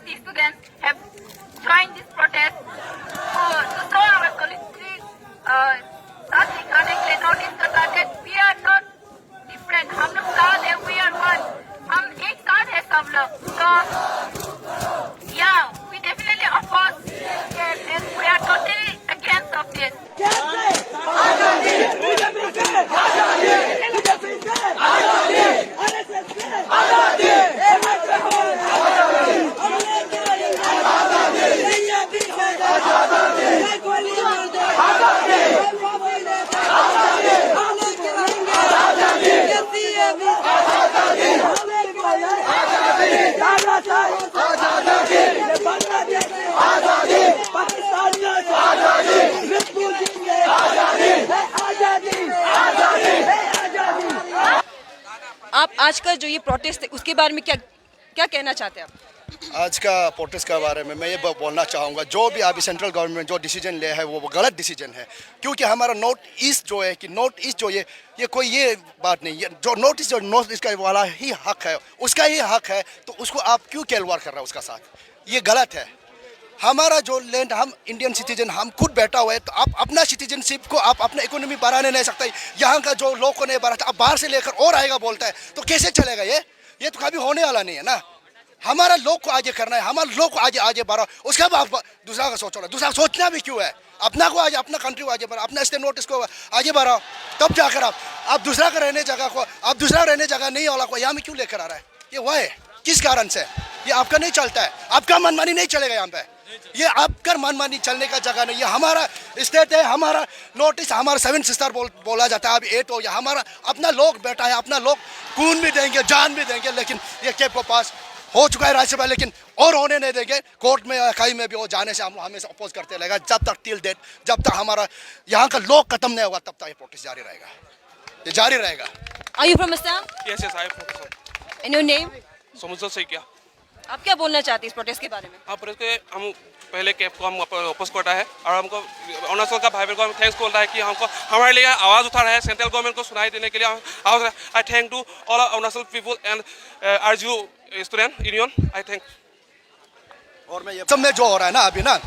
university students have joined this protest to show our solidarity साथ दिखाने के लिए नोटिस करता है we are not different, हम लोग साथ हैं, we are one, हम एक साथ हैं सब लोग. So yeah, we definitely oppose and we are totally against of this. आप आज का जो ये प्रोटेस्ट है उसके बारे में क्या क्या कहना चाहते हैं आप? आज का प्रोटेस्ट के बारे में मैं ये बोलना चाहूँगा, जो भी अभी सेंट्रल गवर्नमेंट जो डिसीजन ले है वो गलत डिसीजन है. क्योंकि हमारा नॉर्थ ईस्ट जो है कि नॉर्थ ईस्ट जो ये कोई ये बात नहीं है. जो नॉर्थ ईस्ट का वाला ही हक है, उसका ही हक है, तो उसको आप क्यों खिलवाड़ कर रहे हो उसका साथ? ये गलत है. हमारा जो लैंड, हम इंडियन सिटीजन, हम खुद बैठा हुआ है, तो आप अपना सिटीजनशिप को आप अपना इकोनॉमी बढ़ाने नहीं सकते. यहाँ का जो लोग को नहीं बढ़ाता, अब बाहर से लेकर और आएगा बोलता है, तो कैसे चलेगा? ये तो कभी होने वाला नहीं है ना. हमारा लोग को आगे करना है, हमारे लोग को आगे बढ़ाओ, उसका भी आप दूसरा का सोचो ना. दूसरा सोचना भी क्यों है? अपना को आगे, अपना कंट्री को आगे बढ़ाओ, अपना स्टेट नोटिस को आगे बढ़ाओ, तब जाकर आप दूसरा का रहने जगह को, आप दूसरा रहने जगह नहीं वाला को यहाँ में क्यों लेकर आ रहा है? ये वह है किस कारण से? ये आपका नहीं चलता है, आपका मनमानी नहीं चलेगा यहाँ पे. ये आपका मनमानी चलने का जगह नहीं. ये हमारा स्टेट है, हमारा नोटिस, हमारा 7 सिस्टर बोला जाता है. अभी 8 हो गया. हमारा अपना लोग बैठा है, अपना लोग खून भी देंगे, जान भी देंगे, लेकिन ये केप को पास हो चुका है राज्यसभा, लेकिन और होने नहीं देंगे. कोर्ट में कहीं में भी वो जाने से हम हमेशा अपोज करते रहेगा जब तक टिल डेट, जब तक हमारा यहाँ का लोग खत्म नहीं होगा, तब तक ये प्रोटेस्ट जारी रहेगा. ये जारी रहेगा. Are you from Assam? Yes, I am from Assam. And your name? समुद्र से क्या? आप क्या बोलना चाहते हैं इस प्रोटेस्ट के बारे में? हाँ, पर इसके हम पहले कैब को हम वापस करता है और हमको अरुणाचल का भाई बहन को हम थैंक्स बोलता है कि हमको हमारे लिए आवाज़ उठा रहा है, सेंट्रल गवर्नमेंट को सुनाई देने के लिए आवाज़. I thank to all Arunachal people and RGU student union. I thank. और मैं असम में जो हो रहा है ना अभी ना,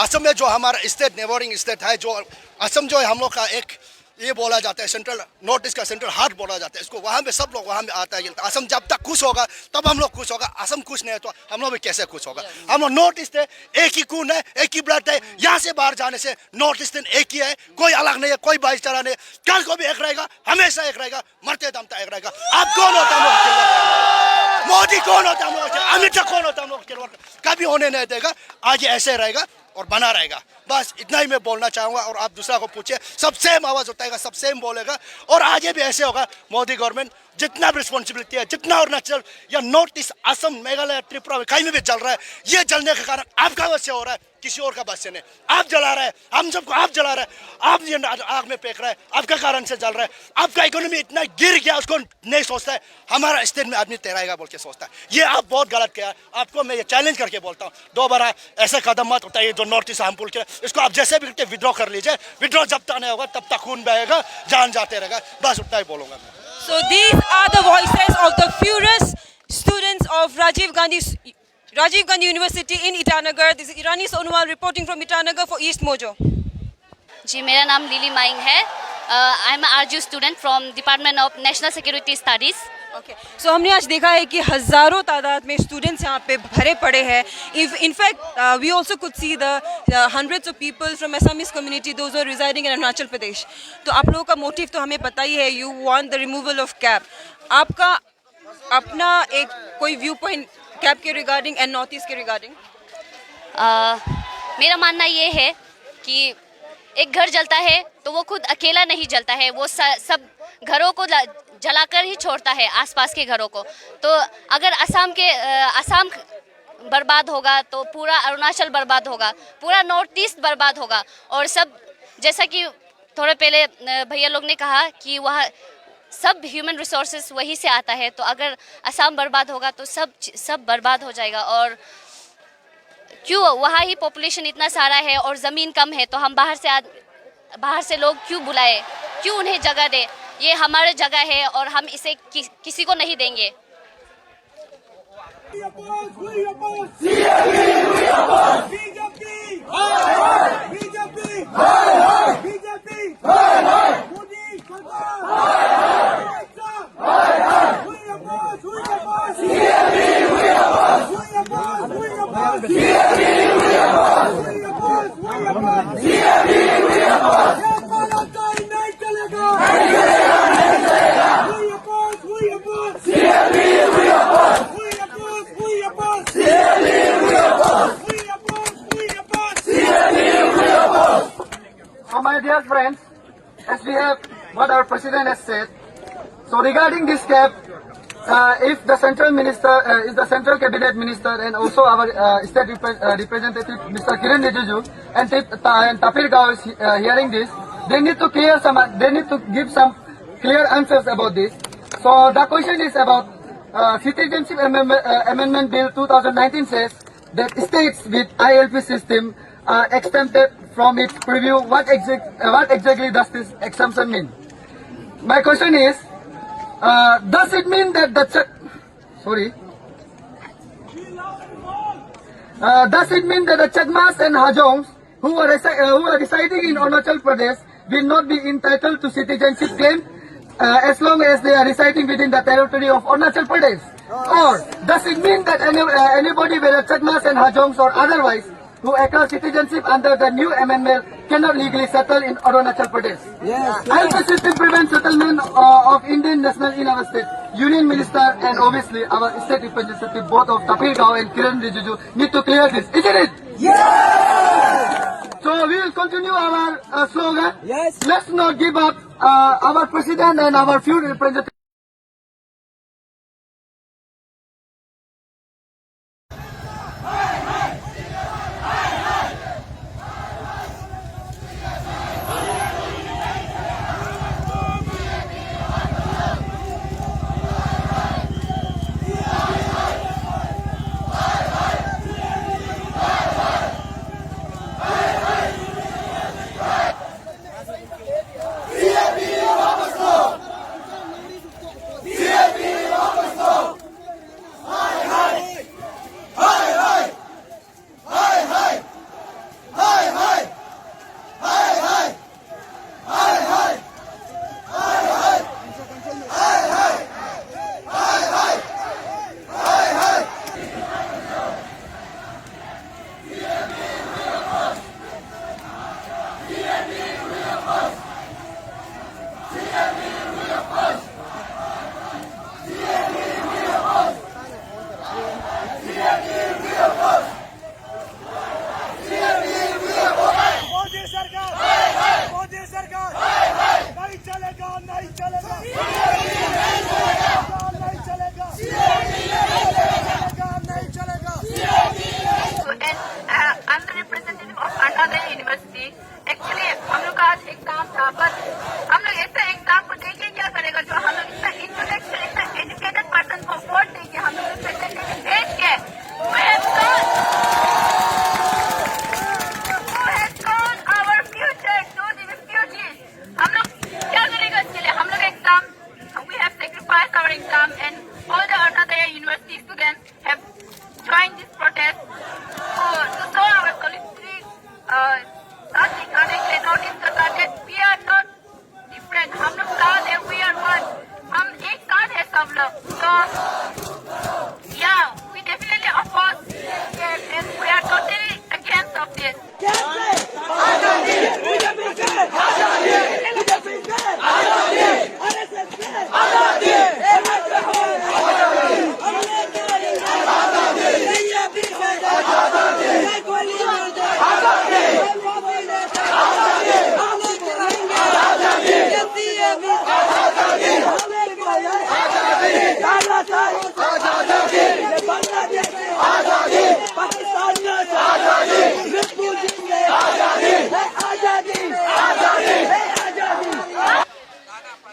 असम में जो हमारा स्टेट नेबरिंग स्टेट है, जो असम जो है हम लोग का एक ये बोला जाता है सेंट्रल नॉर्थ ईस्ट का सेंट्रल हार्ट बोला जाता है इसको. वहाँ में सब लोग वहाँ में आता है. असम जब तक खुश होगा तब हम लोग खुश होगा. असम खुश नहीं है तो हम लोग भी कैसे खुश होगा? हम लोग नॉर्थ ईस्ट है, एक ही खून है, एक ही ब्लड है. यहाँ से बाहर जाने से नॉर्थ ईस्टर्न एक ही है, कोई अलग नहीं है, कोई भाईचारा नहीं. कल को भी एक रहेगा, हमेशा एक रहेगा, मरते दम तक एक रहेगा. आप कौन होता हम लोग? मोदी कौन होता हम लोग? अमित शाह कौन होता हम लोग? कभी होने नहीं देगा. आगे ऐसे रहेगा और बना रहेगा. बस इतना ही मैं बोलना चाहूँगा. और आप दूसरा को पूछिए, सब सेम आवाज़ उठाएगा, सब सेम बोलेगा, और आगे भी ऐसे होगा. मोदी गवर्नमेंट जितना भी रिस्पॉन्सिबिलिटी है, जितना अरुणाचल या नॉर्थ ईस्ट, असम, मेघालय, त्रिपुरा में कहीं में भी जल रहा है, ये जलने के कारण आपका वजह से हो रहा है, किसी और का बस से नहीं. आप जला रहे हैं, हम सबको आप जला रहे हैं, आप ये आग में फेंक रहे हैं, आपका कारण से जल रहा है. आपका इकोनॉमी इतना गिर गया, उसको नहीं सोचता है. हमारा स्टेट में आदमी तैराएगा बोल के सोचता है. ये आप बहुत गलत किया. आपको मैं ये चैलेंज करके बोलता हूँ, दोबारा ऐसे कदम मत उठाइए जो नॉर्थ ईस्ट हम पुल के. इसको आप जैसे भी करके विड्रॉ कर लीजिए. विड्रॉ जब तक नहीं होगा तब तक खून बहेगा, जान जाते रहेगा. बस उतना ही बोलूँगा मैं. So these are the voices of the furious students of Rajiv Gandhi University in Itanagar. This is Irani Sonowal reporting from Itanagar for East Mojo. जी, मेरा नाम लिली माइंग है. I am RGU student from department of national security studies. Okay, so हमने आज देखा है कि हज़ारों तादाद में स्टूडेंट्स यहाँ पे भरे पड़े हैं. In fact we also could see the hundreds of people from Assamese community those are residing in Arunachal Pradesh. तो आप लोगों का मोटिव तो हमें पता ही है, you want the removal of cap. आपका अपना एक कोई व्यू पॉइंट कैप के रिगार्डिंग एंड नॉर्थ ईस्ट के रिगार्डिंग? मेरा मानना ये है कि एक घर जलता है तो वो खुद अकेला नहीं जलता है, वो सब घरों को जलाकर ही छोड़ता है, आसपास के घरों को. तो अगर असम बर्बाद होगा तो पूरा अरुणाचल बर्बाद होगा, पूरा नॉर्थ ईस्ट बर्बाद होगा. और सब, जैसा कि थोड़े पहले भैया लोग ने कहा कि वह सब ह्यूमन रिसोर्सेज वहीं से आता है, तो अगर असम बर्बाद होगा तो सब बर्बाद हो जाएगा. और क्यों वहाँ ही पॉपुलेशन इतना सारा है और ज़मीन कम है, तो हम बाहर से लोग क्यों बुलाए, क्यों उन्हें जगह दे? ये हमारी जगह है और हम इसे किसी को नहीं देंगे. So my dear friends, as we have what our president has said, so regarding this cap, if the central minister, is the central cabinet minister and also our state representative Mr. Kiren Rijiju and Tapir Gao is hearing this, they need to give some clear answers about this. So the question is about Citizenship Amendment Bill 2019 says that states with ILP system are exempted from its preview. What exactly does this exemption mean? My question is, does it mean that does it mean that the Chakmas and Hajongs who are residing in Arunachal Pradesh will not be entitled to citizenship claim as long as they are residing within the territory of Arunachal Pradesh? Or does it mean that anybody, whether Chakmas and Hajongs or otherwise, who acquire citizenship under the new amendment cannot legally settle in Arunachal Pradesh? Yes. ILP system prevents settlement of Indian national in our state. Union Minister and obviously our state representative, both of Tapir Gao and Kiren Rijiju, need to clear this, isn't it? Yes. So we will continue our slogan. Yes. Let's not give up our president and our few representatives.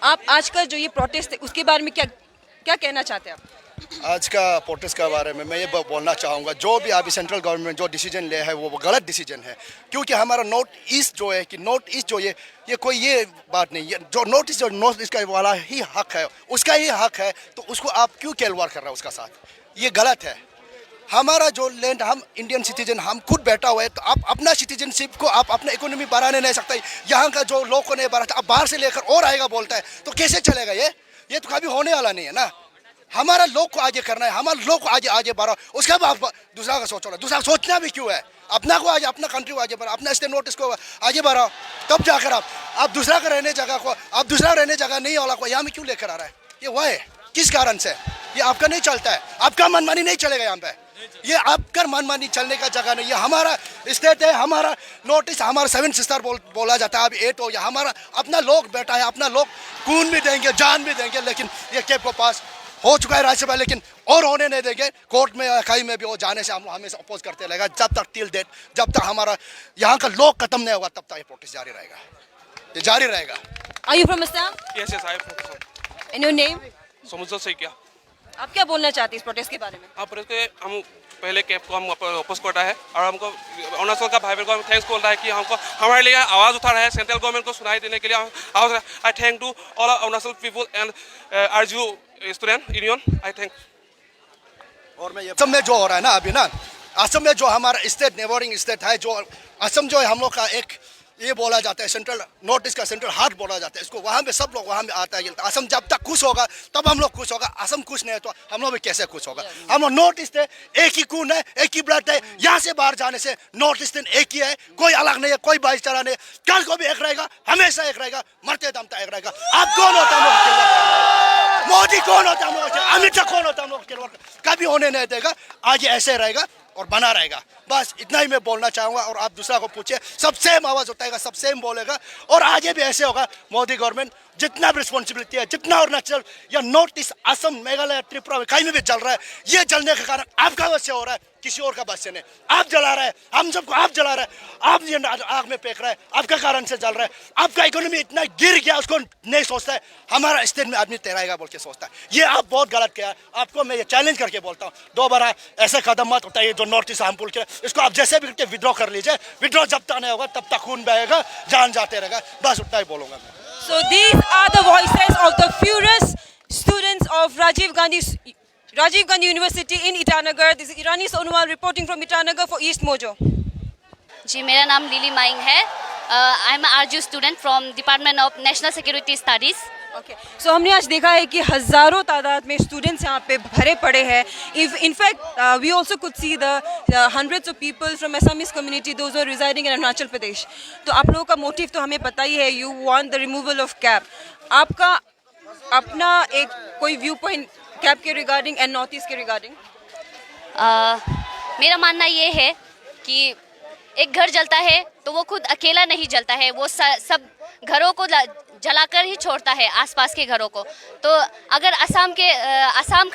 आप आज का जो ये protest है उसके बारे में क्या क्या कहना चाहते हैं आप? आज का प्रोटेस्ट के बारे में मैं ये बोलना चाहूँगा, जो भी अभी सेंट्रल गवर्नमेंट जो डिसीजन ले है वो गलत डिसीजन है। क्योंकि हमारा नॉर्थ ईस्ट जो है कि नॉर्थ ईस्ट जो ये कोई ये बात नहीं है, जो नॉर्थ ईस्ट का वाला ही हक है, उसका ही हक है, तो उसको आप क्यों खिलवाड़ कर रहे हो उसका साथ? ये गलत है। हमारा जो लैंड, हम इंडियन सिटीजन, हम खुद बैठा हुआ है, तो आप अपना सिटीजनशिप को आप अपना इकोनॉमी बढ़ाने नहीं सकते। यहाँ का जो लोग को नहीं बढ़ाता, अब बाहर से लेकर और आएगा बोलता है, तो कैसे चलेगा ये तो कभी होने वाला नहीं है ना। हमारा लोग को आगे करना है, हमारे लोग को आगे बढ़ाओ, उसके बाद दूसरा का सोचो ना। दूसरा सोचना भी क्यों है? अपना को आगे, अपना कंट्री को आगे बढ़ाओ, अपना स्टेट नॉर्थ ईस्ट को आगे बढ़ाओ, तब जाकर आप दूसरा का रहने जगह को, आप दूसरा रहने जगह नहीं वाला को यहाँ में क्यों लेकर आ रहा है? ये वह है, किस कारण से? ये आपका नहीं चलता है, आपका मनमानी नहीं चलेगा यहाँ पे। ये आपका मनमानी चलने का जगह नहीं, ये हमारा स्टेट है, हमारा नॉर्थ ईस्ट, हमारा 7 सिस्टर बोला जाता है, अब 8 हो गया। हमारा अपना लोग बैठा है, अपना लोग खून भी देंगे, जान भी देंगे, लेकिन ये केप को पास हो चुका है राज्यसभा, लेकिन और होने नहीं देंगे। कोर्ट में या कहीं में भी वो जाने से हम हमें अपोज करते रहेगा जब तक टिल डेट, जब तक हमारा यहाँ का लोग खत्म नहीं होगा, तब तक ये प्रोटेस्ट जारी रहेगा, ये जारी रहेगा। Are you from Assam? Yes, yes, I am from Assam. And your name? समुद्र से क्या आप क्या बोलना चाहते हैं इस प्रोटेस्ट के बारे में? हाँ, पर इसके हम पहले कैब को हम वापस कोटा है और हमको अरुणाचल का भाई को हम थैंक्स बोल रहा है कि हमको हमारे लिए आवाज़ उठा रहा है, सेंट्रल गवर्नमेंट को सुनाई देने के लिए आवाज़। I thank to all Arunachal people and RGU student union, I thank. और मैं ये असम में जो हो रहा है ना अभी ना, असम में जो हमारा स्टेट नेबरिंग स्टेट है, जो असम जो है हम लोग का एक ये बोला जाता है सेंट्रल नॉर्थ ईस्ट का सेंट्रल हार्ट बोला जाता है इसको। वहाँ पे सब लोग वहाँ में आता है। असम जब तक खुश होगा तब हम लोग खुश होगा, असम खुश नहीं है तो हम लोग भी कैसे खुश होगा? हम लोग नॉर्थ ईस्ट है, एक ही खून है, एक ही ब्लड है। यहाँ से बाहर जाने से नॉर्थ ईस्टर्न एक ही है, कोई अलग नहीं है, कोई भाईचारा नहीं है। कल को भी एक रहेगा, हमेशा एक रहेगा, मरते दम तक एक रहेगा। आप कौन होता है हम लोग के? मोदी कौन होता है हम लोग? अमित शाह कौन होता है हम लोग के? कभी होने नहीं देगा, आगे ऐसे रहेगा और बना रहेगा। बस इतना ही मैं बोलना चाहूँगा। और आप दूसरा को पूछिए, सब सेम आवाज़ उठाएगा, सब सेम बोलेगा और आगे भी ऐसे होगा। मोदी गवर्नमेंट जितना भी रिस्पॉन्सिबिलिटी है, जितना अरुणाचल या नॉर्थ ईस्ट, असम, मेघालय, त्रिपुरा में कहीं में भी जल रहा है, ये जलने के कारण आपका वजह से हो रहा है, किसी और का वजह से नहीं। आप जला रहे हैं, हम सबको आप जला रहे हैं, आप ये आग में फेंक रहे हैं, आपका कारण से जल रहा है। आपका इकोनॉमी इतना गिर गया, उसको नहीं सोचता है हमारा स्टेट में आदमी तैराएगा बोल के सोचता है। ये आप बहुत गलत किया। आपको मैं ये चैलेंज करके बोलता हूँ, दोबारा ऐसे कदम मत उठाइए जो नॉर्थ ईस्ट हम पुल के। इसको आप जैसे भी करके विड्रॉ कर लीजिए। विड्रॉ जब तक नहीं होगा तब तक खून बहेगा, जान जाते रहेगा। बस उतना ही बोलूँगा मैं। So these are the voices of the furious students of Rajiv Gandhi University in Itanagar. This is Irani Sonowal reporting from Itanagar for East Mojo. जी, मेरा नाम लिली माइंग है। I am RGU student from department of national security studies. Okay, so हमने आज देखा है कि हज़ारों तादाद में स्टूडेंट्स यहाँ पे भरे पड़े हैं। In fact, we also could see the hundreds of people from Assamese community, those who are residing in Arunachal Pradesh. तो आप लोगों का मोटिव तो हमें पता ही है, you want the removal of cap. आपका अपना एक कोई व्यू पॉइंट कैप के रिगार्डिंग एंड नॉर्थ ईस्ट के रिगार्डिंग? मेरा मानना ये है कि एक घर जलता है तो वो खुद अकेला नहीं जलता है, वो सब घरों को जलाकर ही छोड़ता है, आसपास के घरों को। तो अगर असम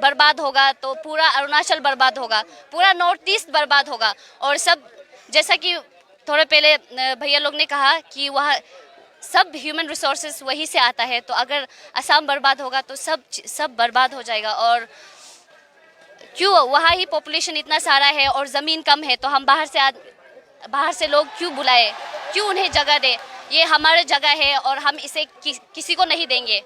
बर्बाद होगा तो पूरा अरुणाचल बर्बाद होगा, पूरा नॉर्थ ईस्ट बर्बाद होगा। और सब, जैसा कि थोड़े पहले भैया लोग ने कहा कि वह सब ह्यूमन रिसोर्सेज वहीं से आता है, तो अगर असम बर्बाद होगा तो सब बर्बाद हो जाएगा। और क्यों वहाँ ही पॉपुलेशन इतना सारा है और ज़मीन कम है, तो हम बाहर से लोग क्यों बुलाए, क्यों उन्हें जगह दे? ये हमारी जगह है और हम इसे किसी को नहीं देंगे।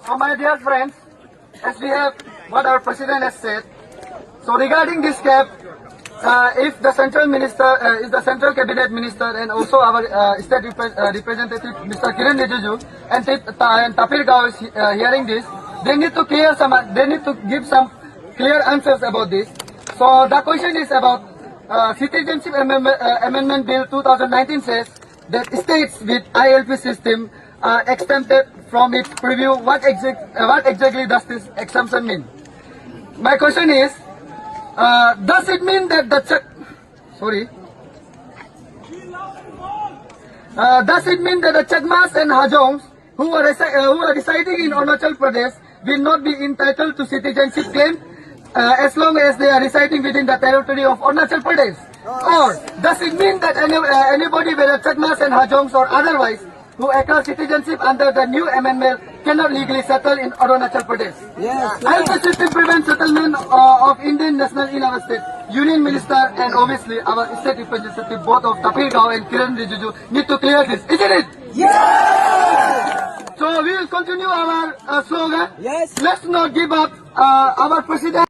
So my dear friends, as we have what our president has said, so regarding this cap, if the central minister, is the central cabinet minister and also our state representative Mr. Kiren Rijiju and Tapir Gao is hearing this, they need to give some clear answers about this. So the question is about Citizenship Amendment Bill 2019 says that states with ILP system are exempted from its preview. What exactly does this exemption mean? My question is, does it mean that does it mean that the Chakmas and Hajongs who are residing in Arunachal Pradesh will not be entitled to citizenship claim as long as they are residing within the territory of Arunachal Pradesh? Or does it mean that anybody, whether Chakmas and Hajongs or otherwise, who acquire citizenship under the new amendment cannot legally settle in Arunachal Pradesh? Yes. I'll system prevent settlement of Indian national in our state. Union Minister and obviously our state representative, both of Tapir Gao and Kiran Rijiju, need to clear this, isn't it? Yes. So we will continue our slogan. Yes. Let's not give up our president.